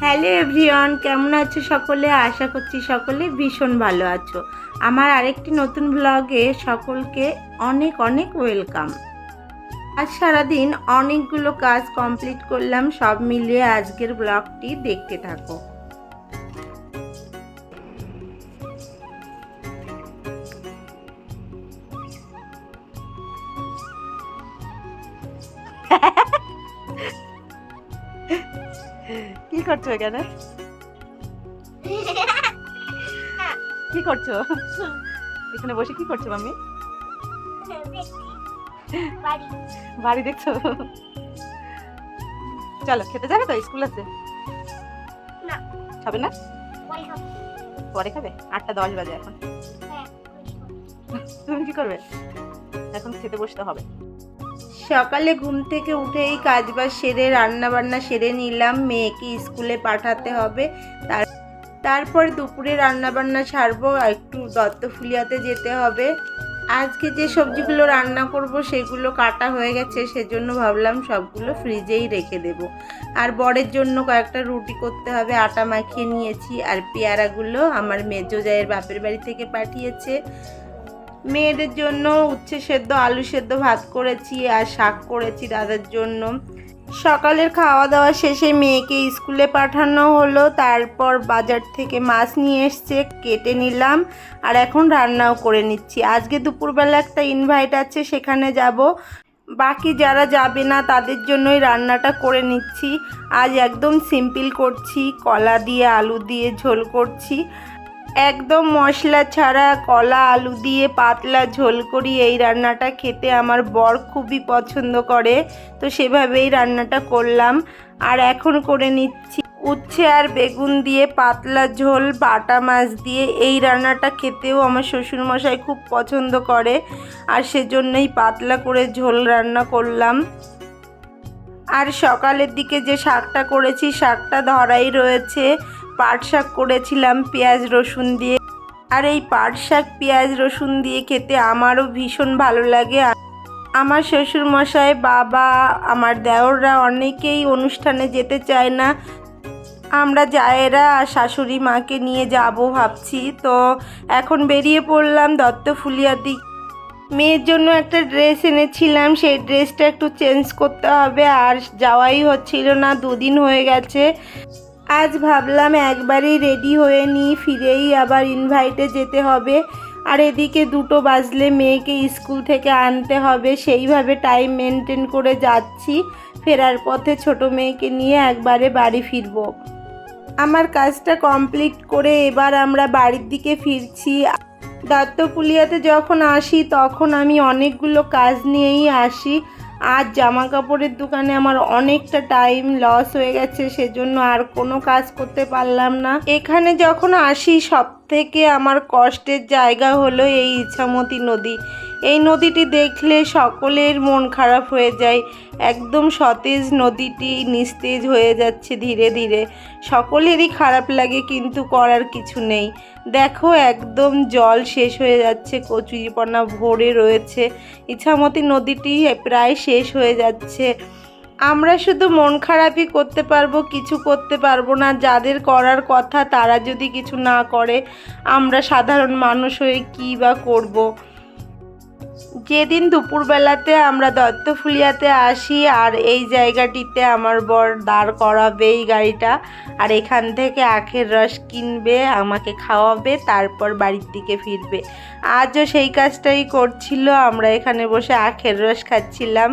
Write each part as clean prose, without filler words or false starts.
Hello everyone, কেমন আছো সকলে? আশা করছি সকলে ভীষণ ভালো আছো। আমার আরেকটি নতুন ব্লগে সকলকে অনেক অনেক ওয়েলকাম। আজ সারাদিন অনেকগুলো কাজ কমপ্লিট করলাম, সব মিলিয়ে আজকের ব্লগটি দেখতে থাকো। কি করছো এখানে? কি করছো এখানে বসে? কি করছো মাম্মি? বাড়ি দেখছো? চলো খেতে যাবে তো? স্কুল আছে? খাবে না? পরে খাবে? 8:10 বাজে এখন। তুমি কি করবে এখন? খেতে বসতে হবে। সকালে ঘুম থেকে উঠেই কাজবাজ সেরে রান্না বান্না সেরে নিলাম, মেয়েকে স্কুলে পাঠাতে হবে। তারপর দুপুরে রান্না বান্না ছাড়বো, একটু দত্তফুলিয়াতে যেতে হবে। আজকে যে সবজিগুলো রান্না করব সেগুলো কাটা হয়ে গেছে, সেজন্য ভাবলাম সবগুলো ফ্রিজেই রেখে দেব। আর বরের জন্য কয়েকটা রুটি করতে হবে, আটা মাখিয়ে নিয়েছি। আর পেয়ারাগুলো আমার মেজো জায়ের বাপের বাড়ি থেকে পাঠিয়েছে। মেয়েদের জন্য উচ্ছে সেদ্ধ, আলু সেদ্ধ ভাত করেছি আর শাক করেছি দাদার জন্য। সকালের খাওয়া দাওয়া শেষে মেয়েকে স্কুলে পাঠানো হলো। তারপর বাজার থেকে মাছ নিয়ে এসছে, কেটে নিলাম আর এখন রান্নাও করে নিচ্ছি। আজকে দুপুরবেলা একটা ইনভাইট আছে, সেখানে যাব। বাকি যারা যাবে না তাদের জন্যই রান্নাটা করে নিচ্ছি। আজ একদম সিম্পল করছি, কলা দিয়ে আলু দিয়ে ঝোল করছি। একদম মশলা ছাড়া কলা আলু দিয়ে পাতলা ঝোল করি। এই রান্নাটা খেতে আমার বর খুবই পছন্দ করে, তো সেভাবেই রান্নাটা করলাম। আর এখন করে নিচ্ছি উচ্ছে আর বেগুন দিয়ে পাতলা ঝোল বাটা মাছ দিয়ে। এই রান্নাটা খেতেও আমার শ্বশুরমশাই খুব পছন্দ করে, আর সেজন্যই পাতলা করে ঝোল রান্না করলাম। আর সকালের দিকে যে শাকটা করেছি শাকটা ধরাই রয়েছে। পাট শাক করেছিলাম পেঁয়াজ রসুন দিয়ে। আর এই পাট শাক পেঁয়াজ রসুন দিয়ে খেতে আমারও ভীষণ ভালো লাগে। আমার শ্বশুরমশাই, বাবা, আমার দেওররা অনেকেই অনুষ্ঠানে যেতে চায় না। আমরা জায়েরা আর শাশুড়ি মাকে নিয়ে যাব ভাবছি। তো এখন বেরিয়ে পড়লাম দত্তফুলিয়ার দিক। মেয়ের জন্য একটা ড্রেস এনেছিলাম, সেই ড্রেসটা একটু চেঞ্জ করতে হবে, আর যাওয়াই হচ্ছিল না, 2 দিন হয়ে গেছে। আজ ভাবলাম একবারই রেডি হয়ে নিই, ফিরেই আবার ইনভাইটে যেতে হবে। আর এদিকে 2টো বাজলে মেয়েকে স্কুল থেকে আনতে হবে, সেইভাবে টাইম মেনটেন করে যাচ্ছি। ফেরার পথে ছোট মেয়েকে নিয়ে একবারে বাড়ি ফিরবো। আমার কাজটা কমপ্লিট করে এবার আমরা বাড়ির দিকে ফিরছি। দত্তফুলিয়াতে যখন আসি তখন আমি অনেকগুলো কাজ নিয়েই আসি। আজ জামা কাপড়ের দোকানে আমার অনেকটা টাইম লস হয়ে গেছে, সেজন্য আর কোনো কাজ করতে পারলাম না। এখানে যখন আসি সব থেকে আমার কষ্টের জায়গা হলো এই ইছামতি নদী। এই নদীটি দেখলে সকলের মন খারাপ হয়ে যায়। একদম সতেজ নদীটি নিস্তেজ হয়ে যাচ্ছে ধীরে ধীরে, সকলেরই খারাপ লাগে, কিন্তু করার কিছু নেই। দেখো একদম জল শেষ হয়ে যাচ্ছে, কচুরিপানা ভরে রয়েছে। ইছামতি নদীটি প্রায় শেষ হয়ে যাচ্ছে। আমরা শুধু মন খারাপই করতে পারবো, কিছু করতে পারবো না। যাদের করার কথা তারা যদি কিছু না করে, আমরা সাধারণ মানুষ হয়ে কী বা করবো। যেদিন দুপুরবেলাতে আমরা দত্তফুলিয়াতে আসি, আর এই জায়গাটিতে আমার বর দাঁড় করাবে এই গাড়িটা, আর এখান থেকে আখের রস কিনবে, আমাকে খাওয়াবে, তারপর বাড়ির দিকে ফিরবে। আজও সেই কাজটাই করছিল, আমরা এখানে বসে আখের রস খাচ্ছিলাম।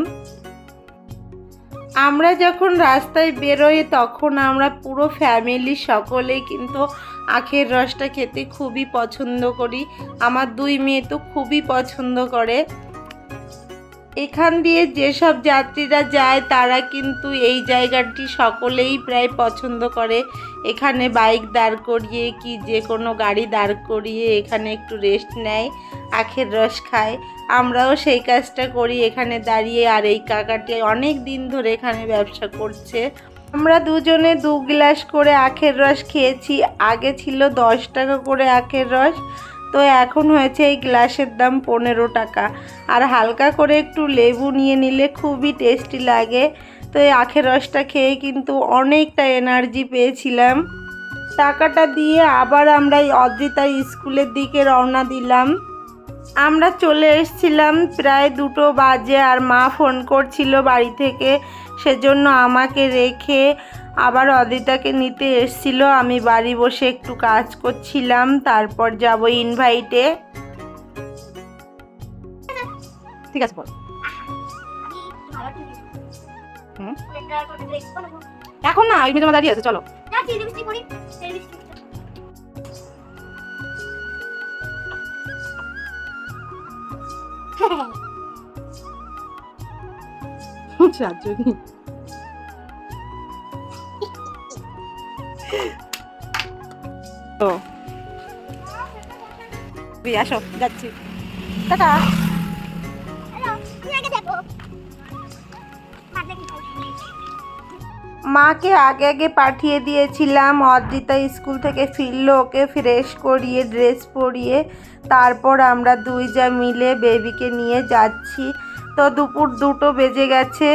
আমরা যখন রাস্তায় বেরোই তখন আমরা পুরো ফ্যামিলি সকলেই কিন্তু আখের রসটা খেতে খুবই পছন্দ করি। আমার 2 মেয়ে তো খুবই পছন্দ করে। এখান দিয়ে যেসব যাত্রীরা যায় তারা কিন্তু এই জায়গাটি সকলেই প্রায় পছন্দ করে। এখানে বাইক দাঁড় করিয়ে কি যে কোনো গাড়ি দাঁড় করিয়ে এখানে একটু রেস্ট নেয়, আখের রস খায়। আমরাও সেই কাজটা করি এখানে দাঁড়িয়ে। আর এই কাকাটি অনেক দিন ধরে এখানে ব্যবসা করছে। আমরা দুজনে 2 গ্লাস করে আখের রস খেয়েছি। আগে ছিল 10 টাকা করে আখের রস, তো এখন হয়েছে এই গ্লাসের দাম 15 টাকা। আর হালকা করে একটু লেবু নিয়ে নিলে খুবই টেস্টি লাগে। তো এই আখের রসটা খেয়ে কিন্তু অনেকটা এনার্জি পেয়েছিলাম। টাকাটা দিয়ে আবার আমরা অদ্রিতা স্কুলের দিকে রওনা দিলাম। আমরা চলে এসেছিলাম প্রায় 2টো বাজে, আর মা ফোন করছিল বাড়ি থেকে, সেজন্য আমাকে রেখে আবার অদ্রিতাকে নিতে এসেছিল। আমি বাড়ি বসে একটু কাজ করছিলাম, তারপর যাব ইনভাইটে। ঠিক আছে বল। এখন না, ওই মেয়ে দাঁড়িয়ে আছে, চলো। আসো, যাচ্ছি, টাটা। মাকে আগে আগে পাঠিয়ে দিয়েছিলাম। অদ্রিতা স্কুল থেকে ফিরলো, ওকে ফ্রেশ করিয়ে ড্রেস পরিয়ে তারপর আমরা যা মিলে বেবিকে নিয়ে যাচ্ছি। তো দুপুর 2টো বেজে গেছে।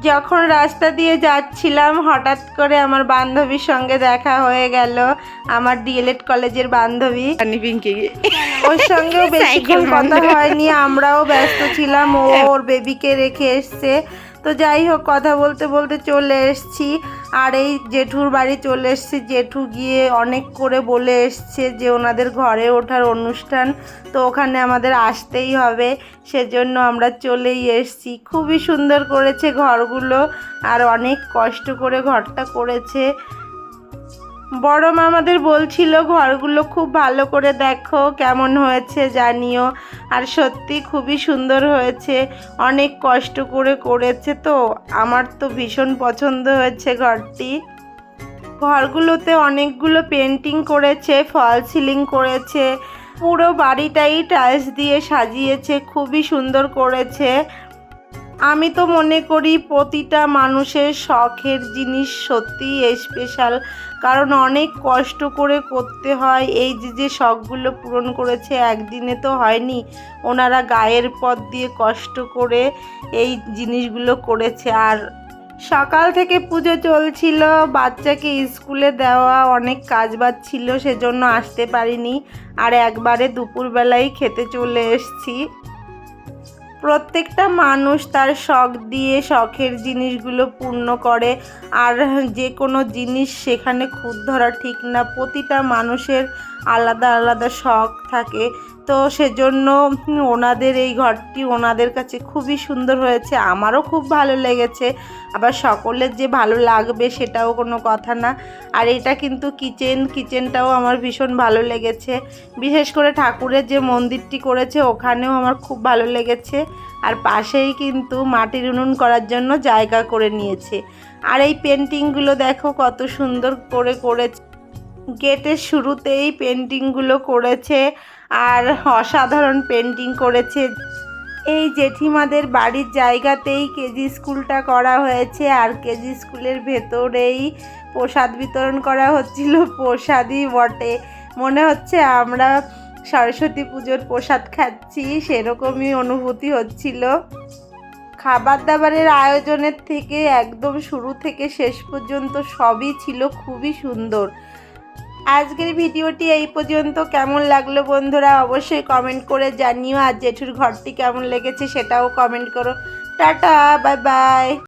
যখন রাস্তা দিয়ে যাচ্ছিলাম হঠাৎ করে আমার বান্ধবীর সঙ্গে দেখা হয়ে গেল, আমার ডিএলএড কলেজের বান্ধবী পিঙ্কি। ওর সঙ্গেও বেশিক্ষণ কথা হয়নি, আমরাও ব্যস্ত ছিলাম। ও ওর বেবিকে রেখে এসছে। তো যাই হোক, কথা বলতে বলতে চলে এসছি, আর এই জেঠুর বাড়ি চলে এসছি। জেঠু গিয়ে অনেক করে বলে এসছে যে ওনাদের ঘরে ওঠার অনুষ্ঠান, তো ওখানে আমাদের আসতেই হবে, সেজন্য আমরা চলেই এসছি। খুবই সুন্দর করেছে ঘরগুলো, আর অনেক কষ্ট করে ঘরটা করেছে। বড় মা আমাদের বলছিল ঘরগুলো খুব ভালো করে দেখো, কেমন হয়েছে জানিও। আর সত্যি খুবই সুন্দর হয়েছে, অনেক কষ্ট করে করেছে, তো আমার তো ভীষণ পছন্দ হয়েছে ঘরটি। ঘরগুলোতে অনেকগুলো পেন্টিং করেছে, ফল সিলিং করেছে, পুরো বাড়িটাই টাইলস দিয়ে সাজিয়েছে, খুবই সুন্দর করেছে। আমি তো মনে করি প্রতিটা মানুষের শখের জিনিস সত্যিই স্পেশাল, কারণ অনেক কষ্ট করে করতে হয়। এই যে শখগুলো পূরণ করেছে একদিনে তো হয়নি, ওনারা গায়ের পথ দিয়ে কষ্ট করে এই জিনিসগুলো করেছে। আর সকাল থেকে পুজো চলছিল, বাচ্চাকে স্কুলে দেওয়া, অনেক কাজবাজ ছিল, সেজন্য আসতে পারিনি। আর একবারে দুপুরবেলায় খেতে চলে এসেছি। প্রত্যেকটা মানুষ তার শখ দিয়ে শখের জিনিসগুলো পূর্ণ করে, আর যে কোনো জিনিস সেখানে খুঁত ধরা ঠিক না। প্রতিটা মানুষের আলাদা আলাদা শখ থাকে, তো সেজন্য ওনাদের এই ঘরটি ওনাদের কাছে খুবই সুন্দর হয়েছে। আমারও খুব ভালো লেগেছে, আবার সকলের যে ভালো লাগবে সেটাও কোনো কথা না। আর এটা কিন্তু কিচেনটাও আমার ভীষণ ভালো লেগেছে। বিশেষ করে ঠাকুরের যে মন্দিরটি করেছে ওখানেও আমার খুব ভালো লেগেছে। আর পাশেই কিন্তু মাটির উনুন করার জন্য জায়গা করে নিয়েছে। আর এই পেন্টিংগুলো দেখো কত সুন্দর করে করেছে, গেটের শুরুতেই পেন্টিংগুলো করেছে, আর অসাধারণ পেন্টিং করেছে। এই জেঠিমাদের বাড়ির জায়গাতেই কেজি স্কুলটা করা হয়েছে, আর কেজি স্কুলের ভেতরেই প্রসাদ বিতরণ করা হচ্ছিল। প্রসাদই বটে, মনে হচ্ছে আমরা সরস্বতী পুজোর প্রসাদ খাচ্ছি, সেরকমই অনুভূতি হচ্ছিল। খাবার দাবারের আয়োজনের থেকে একদম শুরু থেকে শেষ পর্যন্ত সবই ছিল খুবই সুন্দর। আজকের ভিডিওটি এই পর্যন্ত। কেমন লাগলো বন্ধুরা অবশ্যই কমেন্ট করে জানিও, আর জেঠুর ঘরটি কেমন লেগেছে সেটাও কমেন্ট করো। Tata, bye bye.